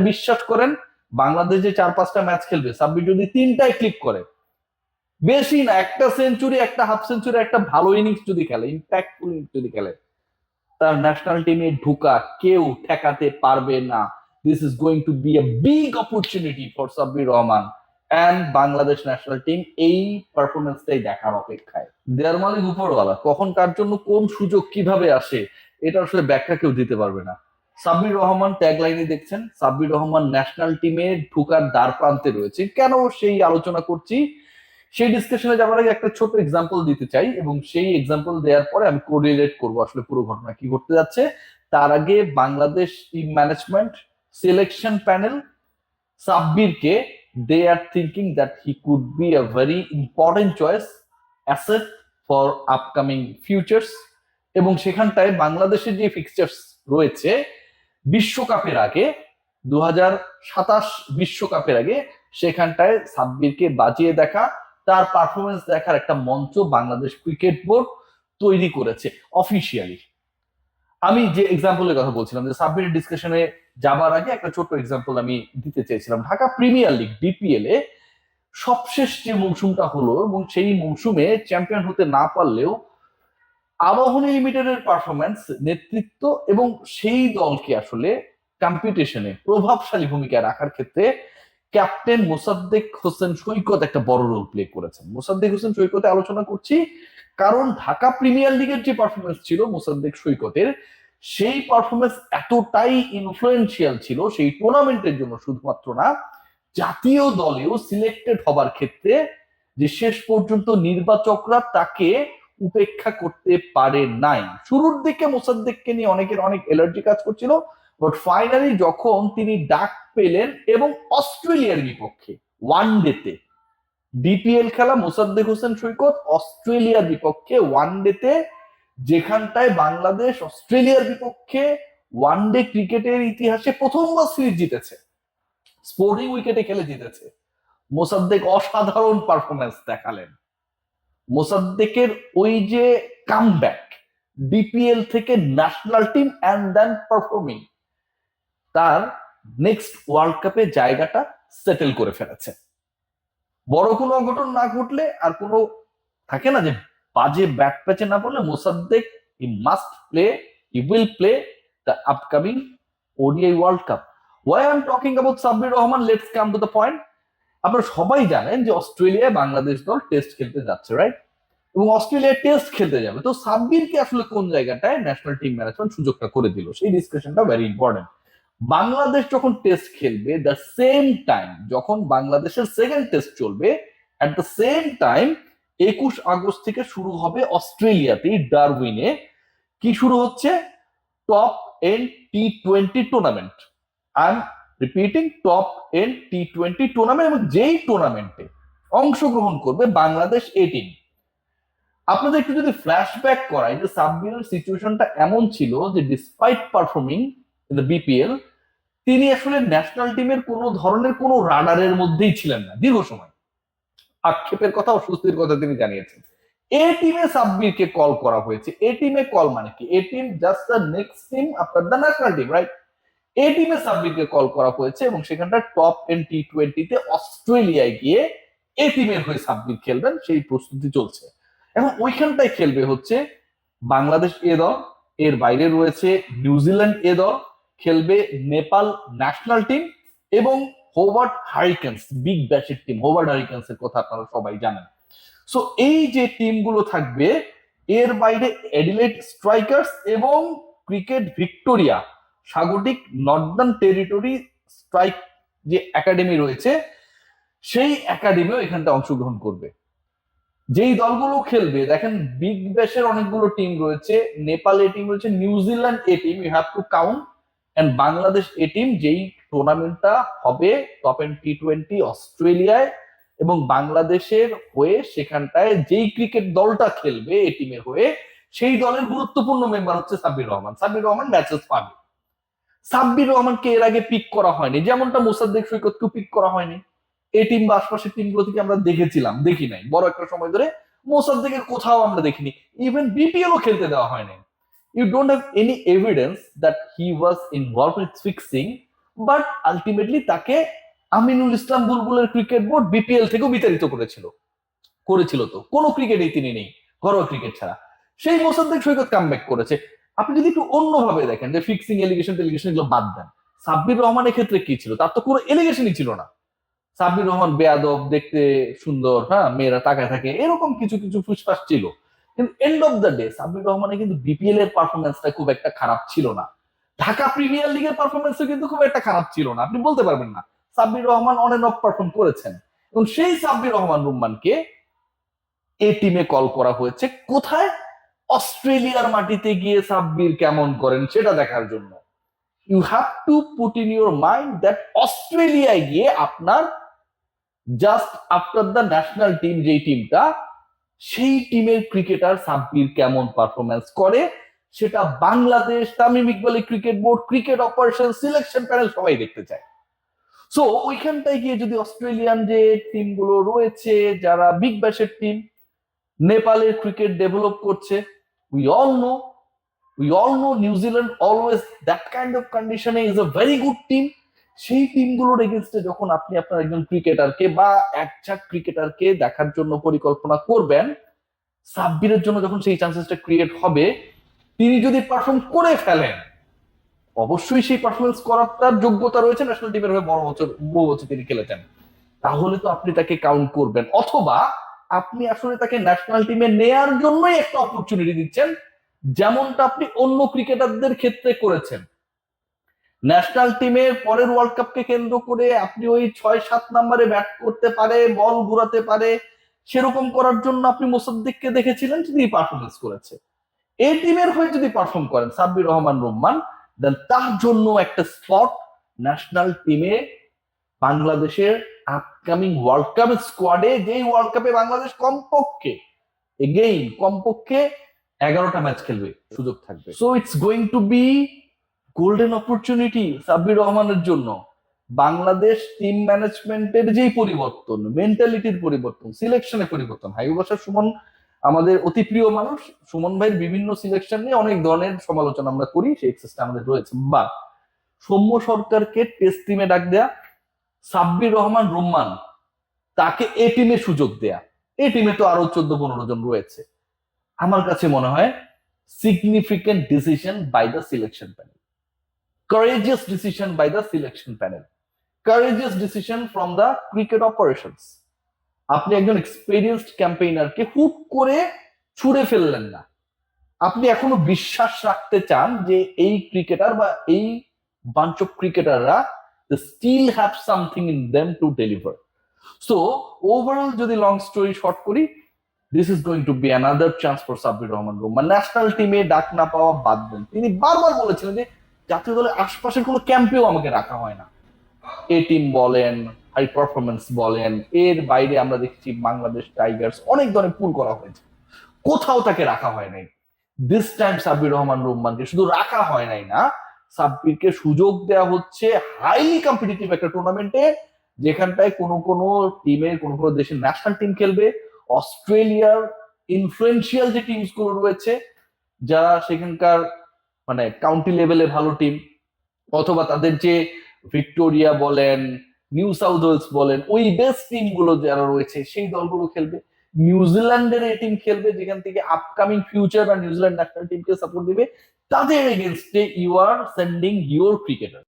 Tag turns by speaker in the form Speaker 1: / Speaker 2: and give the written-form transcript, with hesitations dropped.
Speaker 1: বিশ্বাস করেন বাংলাদেশ যে 4-5টা ম্যাচ খেলবে, সাব্বির যদি 3টায় ক্লিক করে, বেশি না, একটা সেঞ্চুরি, একটা হাফ সেঞ্চুরি, একটা ভালো ইনিংস যদি খেলে, ইম্প্যাক্টফুল ইনিংস যদি খেলে, তার ন্যাশনাল টিমে ঢুকা কেউ ঠেকাতে পারবে না। This is going to be a big opportunity for Sabbir Rahman and Bangladesh national team. এই পারফরমেন্সটাই দেখার অপেক্ষায়। দেয়ার মালিক উপরওয়ালা, কখন কার জন্য কোন সুযোগ কিভাবে আসে এটা আসলে ব্যাখ্যা কেউ দিতে পারবে না। সাব্বির রহমান ট্যাগলাইনে দেখছেন, সাব্বির রহমান ন্যাশনাল টিমে ঢুকার দ্বার প্রান্তে রয়েছে। কেন সেই আলোচনা করছি, সেই ডিসকাশনে যাওয়ার আগে একটা ছোট এক্সাম্পল দিতে চাই, এবং সেই এক্সাম্পল দেওয়ার পরে আমি কোরিলেট করবো আসলে পুরো ঘটনা কি ঘটতে যাচ্ছে। তার আগে Bangladesh team management, selection panel, সাব্বিরকে, they are thinking that he could be a very important choice asset for upcoming futures। এবং সেখানটায় বাংলাদেশের যে ফিক্সচার্স রয়েছে বিশ্বকাপের আগে, 2027 বিশ্বকাপের আগে, সেখানটায় সাব্বিরকে বাজিয়ে দেখা, তার পারফরমেন্স দেখার একটা মঞ্চ বাংলাদেশ ক্রিকেট বোর্ড তৈরি করেছে অফিসিয়ালি। আমি যে এক্সাম্পলের কথা বলছিলাম, যে সাব্বিরের ডিসকাশনে যাবার আগে একটা ছোট্ট এক্সাম্পল আমি দিতে চেয়েছিলাম। ঢাকা প্রিমিয়ার লিগ ডিপিএল এ সবশেষ যে মৌসুমটা হলো, এবং সেই মৌসুমে চ্যাম্পিয়ন হতে না পারলেও আবাহনী লিমিটেডের পারফরমেন্স, নেতৃত্ব এবং সেই দলকে আসলে কম্পিটিশনে প্রভাবশালী ভূমিকা রাখার ক্ষেত্রে ক্যাপ্টেন মোসাদ্দেক হোসেন সৈকত একটা বড় রোল প্লে করেছেন। মোসাদ্দেক হোসেন সৈকতে আলোচনা করছি কারণ ঢাকা প্রিমিয়ার লিগের যে পারফরমেন্স ছিল মোসাদ্দেক সৈকতের, সেই পারফরমেন্স এতটাই ইনফ্লুয়েন্সিয়াল ছিল সেই টুর্নামেন্টের জন্য শুধুমাত্র না, জাতীয় দলেও সিলেক্টেড হবার ক্ষেত্রে, যে শেষ পর্যন্ত নির্বাচকরা তাকে উপেক্ষা করতে পারে নাই। শুরুর দিকে মোসাদ্দেককে নিয়ে অনেকের অনেক এলার্জি কাজ করছিল, বাট ফাইনালি যখন তিনি ডাক পেলেন এবং অস্ট্রেলিয়ার বিপক্ষে ওয়ানডেতে, ডিপিএল খেলা মোসাদ্দেক হোসেন সৈকত অস্ট্রেলিয়ার বিপক্ষে ওয়ানডেতে, যেখানটায় বাংলাদেশ অস্ট্রেলিয়ার বিপক্ষে ওয়ানডে ক্রিকেটের ইতিহাসে প্রথমবার সিরিজ জিতেছে, স্পোর্টিং উইকেটে খেলে জিতেছে, মোসাদ্দেক অসাধারণ পারফরমেন্স দেখালেন। মোসাদ্দেকের ওই যে কামব্যাক, ডিপিএল থেকে national team and then performing, তার নেক্সট ওয়ার্ল্ড কাপে জায়গাটা সেটেল করে ফেলেছে। বড় কোনো অঘটন না ঘটলে, আর কোনো থাকে না যে বাজে ব্যাট প্যাচে না পড়লে, Mosaddek he must play, he will play the upcoming ODI world cup. Why I am talking about Sabbir Rahman, let's come to the point. আপনারা সবাই জানেন যে অস্ট্রেলিয়ায় বাংলাদেশ দল টেস্ট খেলতে যাচ্ছে, রাইট? এবং অস্ট্রেলিয়া টেস্ট খেলতে যাবে, তো সাব্বিরকে আসলে কোন জায়গাটায় ন্যাশনাল টিম ম্যানেজমেন্ট সুযোগটা করে দিল, সেই ডিসকাশনটা ভেরি ইম্পর্টেন্ট। বাংলাদেশ যখন টেস্ট খেলবে, দ্য সেম টাইম যখন বাংলাদেশের সেকেন্ড টেস্ট চলবে, at the same time 21 August থেকে শুরু হবে অস্ট্রেলিয়াতে ডারউইনে, কি শুরু হচ্ছে? টপ এন্ড টি20 tournament. I am repeating, top end টি20 টুর্নামেন্ট, এবং যেই টুর্নামেন্টে অংশগ্রহণ করবে বাংলাদেশ এ টিম। আপনাদের একটু যদি ফ্ল্যাশব্যাক করাই, যে সাব্বিরের সিচুয়েশনটা এমন ছিল যে despite performing in the BPL, তিনি আসলে ন্যাশনাল টিমের কোনো ধরনের কোনো রাডারের মধ্যেই ছিলেন না দীর্ঘ সময়। আক্ষেপের কথা, অস্বস্তির কথা তিনি জানিয়েছেন। এ টিমে সাব্বিরকে কল করা হয়েছে। এ টিমে কল মানে কি? A team just the next team after the national team, right? A টিমে সাব্বিরকে কল করা হয়েছে, এবং সেখানটা টপ এন্ড টি20তে অস্ট্রেলিয়ায় গিয়ে এ টিমের হয়ে সাব্বির খেলবেন, সেই প্রস্তুতি চলছে। এখন ওইখানটায় খেলবে হচ্ছে বাংলাদেশ এ দল, এর বাইরে রয়েছে নিউজিল্যান্ড এ দল, খেলবে নেপাল ন্যাশনাল টিম এবং হোবার্ট হারিকেন্স, বিগ ব্যাশের টিম হোবার্ট হারিকেন্স এর কথা আপনারা সবাই জানেন। সো এই যে টিমগুলো থাকবে, এর বাইরে অ্যাডিলেড স্ট্রাইকার্স এবং ক্রিকেট ভিক্টোরিয়া স্বাগতিক নর্দার্ন টেরিটরি স্ট্রাইক যে একাডেমি রয়েছে, সেই একাডেমিও এখানটা অংশগ্রহণ করবে। যেই দলগুলো খেলবে, দেখেন বিগ ব্যাশের অনেকগুলো টিম রয়েছে, নেপাল এ টিম রয়েছে, New Zealand A team, you have to count, and Bangladesh A team, যেই টুর্নামেন্টটা হবে টপ এন্ড টি20 অস্ট্রেলিয়ায়, এবং বাংলাদেশের হয়ে সেখানটায় যেই ক্রিকেট দলটা খেলবে এ টিমের হয়ে, সেই দলের গুরুত্বপূর্ণ মেম্বার হচ্ছে সাব্বির রহমান। সাব্বির রহমান ম্যাচেস পাবে। সাব্বির রহমানকে এর আগে পিক করা হয়নি, যেমনটা মোসাদ্দেক সৈকতকেও পিক করা হয়নি। এই টিম বা আশপাশের টিমগুলো থেকে আমরা দেখেছিলাম, দেখি নাই বড় একটা সময় ধরে মোসাদ্দেকের কোথাও আমরা দেখিনি, ইভেন বিপিএল ও খেলতে দেওয়া হয়নি। You don't have any evidence that he was involve with fixing but ultimately তাকে আমিনুল ইসলাম বুলবুলের ক্রিকেট বোর্ড বিপিএল থেকেও বিতাড়িত করেছিল তো কোনো ক্রিকেটেই তিনি নেই ঘরোয়া ক্রিকেট ছাড়া। সেই মোসাদ্দেক সৈকত কামব্যাক করেছে। আপনি যদি একটু অন্যভাবে দেখেন যে ফিক্সিং এলিগেশন এগুলো বাদ দেন, সাব্বির রহমানের ক্ষেত্রে কি ছিল? তার তো কোনো এলিগেশনই ছিল না। সাব্বির রহমান বেয়াদব, দেখতে সুন্দর, হ্যাঁ মেয়েরা তাকায় থাকে, এরকম কিছু কিছু ফুসফাস ছিল। কিন্তু end of the day Sabbir রহমানের কিন্তু বিপিএল এর পারফরমেন্সটা খুব একটা খারাপ ছিল না। ঢাকা প্রিমিয়ার লিগের পারফরমেন্সও কিন্তু খুব একটা খারাপ ছিল না। আপনি বলতে পারবেন না Sabbir Rahman on end of perform করেছেন। এবং সেই সাব্বির রহমান রুম্মানকে এই টিমে কল করা হয়েছে কোথায়? অস্ট্রেলিয়ার মাটিতে গিয়ে সাব্বির কেমন করেন সেটা দেখার জন্য। You have to put in your mind that অস্ট্রেলিয়ায় গিয়ে আপনার just after the national team, যেই টিমটা, সেই টিমের ক্রিকেটার সাব্বির কেমন পারফরমেন্স করে সেটা বাংলাদেশ, তামিম ইকবালের cricket board, cricket operation, selection panel সবাই দেখতে চায়। সো ওইখানটায় গিয়ে যদি অস্ট্রেলিয়ান যে টিমগুলো রয়েছে যারা বিগ ব্যাশের টিম, নেপালের ক্রিকেট ডেভেলপ করছে, we all know New Zealand always that kind of কন্ডিশনে is a very good team. সেই টিমগুলোর এগেনস্টে যখন আপনি আপনার একজন ক্রিকেটারকে বা একঝাক ক্রিকেটারকে দেখার জন্য পরিকল্পনা করবেন, সাব্বিরের জন্য যখন সেই চান্সেসটা ক্রিয়েট হবে, তিনি যদি পারফর্ম করে ফেলেন, অবশ্যই সেই পারফরমেন্স করার তার যোগ্যতা রয়েছে, ন্যাশনাল টিমের হয়ে বহু বছর তিনি খেলেছেন, তাহলে তো আপনি তাকে কাউন্ট করবেন। অথবা আপনি আসলে তাকে ন্যাশনাল টিমে নেয়ার জন্যই একটা অপরচুনিটি দিচ্ছেন, যেমনটা আপনি অন্য ক্রিকেটারদের ক্ষেত্রে করেছেন। ন্যাশনাল টিমের পরের ওয়ার্ল্ড কাপকে কেন্দ্র করে আপনি ওই 6-7 নম্বরে ব্যাট করতে পারে, বল ঘুরাতে পারে, সেরকম করার জন্য আপনি মোসাদ্দেককে দেখেছিলেন, তিনি পারফরমেন্স করেছে। এই টিমের হয়ে যদি পারফর্ম করেন সাব্বির রহমান রুম্মান, দেন তার জন্য একটা স্পট ন্যাশনাল টিমে, বাংলাদেশের আপকামিং ওয়ার্ল্ড কাপ স্কোয়াডে, যেই ওয়ার্ল্ড কাপে বাংলাদেশ কমপক্ষে 11টা ম্যাচ খেলবে, সুযোগ থাকবে। So it's going to be golden opportunity Sabbir রহমানের জন্য। বাংলাদেশ টিম ম্যানেজমেন্টের যেই পরিবর্তন, মেন্টালিটির পরিবর্তন, সিলেকশনের পরিবর্তন, হাইবুল বাশার সুমন আমাদের অতি প্রিয় মানুষ, সুমন ভাইয়ের বিভিন্ন সিলেকশন নিয়ে অনেক ধরনের সমালোচনা আমরা করি, সেই এক্সেসটা আমাদের রয়েছে। বা সৌম্য সরকারকে টেস্ট টিমে ডাক দেয়া, সাব্বির রহমান রুম্মান তাকে এ টিমে সুযোগ দেয়া, এই টিমে তো আরো 14-15 জন রয়েছে। আমার কাছে মনে হয় significant decision by the selection panel, courageous decision by the selection panel, courageous decision from the cricket operations. আপনি একজন এক্সপেরিয়েন্সড ক্যাম্পেইনারকে হুট করে ছুড়ে ফেললেন না। আপনি এখনো বিশ্বাস রাখতে চান যে এই ক্রিকেটার বা এই বাঞ্চ অফ ক্রিকেটাররা still have something in them to deliver. So overall যদি লং স্টোরি শর্ট করি, this is going to be another chance for Sabbir Rahman Rumman. National টিমে ডাক না পাওয়া বাদ দেন, তিনি বারবার বলেছিলেন যে জাতীয় দলের আশপাশের কোনো ক্যাম্পেও আমাকে রাখা হয় না। এ টিম বলেন, হাই পারফরমেন্স বলেন, এর বাইরে আমরা দেখছি বাংলাদেশ টাইগার্স অনেক ধরনের পুল করা হয়েছে, কোথাও তাকে রাখা হয় নাই। দিস টাইম সাব্বির রহমান রুম্মানকে শুধু রাখা হয় নাই না, সাব্বিরকে সুযোগ দেওয়া হচ্ছে হাইলি কম্পিটিটিভ একটা টুর্নামেন্টে, যেখানটায় কোনো টিমের কোনো দেশের ন্যাশনাল টিম খেলবে, অস্ট্রেলিয়ার ইনফ্লুয়েন্সিয়াল যে টিমস গুলো রয়েছে, যারা সেখানকার মানে কাউন্টি লেভেলে ভালো টিম, অথবা তাদের যে ভিক্টোরিয়া বলেন, নিউ সাউথ ওয়েলস বলেন, ওই বেস্ট টিম গুলো যারা রয়েছে সেই দলগুলো খেলবে। নিউজিল্যান্ডের এই টিম খেলবে যেখান থেকে আপকামিং ফিউচার বা নিউজিল্যান্ড ন্যাশনাল টিমকে সাপোর্ট দিবে। তাদের এগেনস্টে you are sending your cricketer.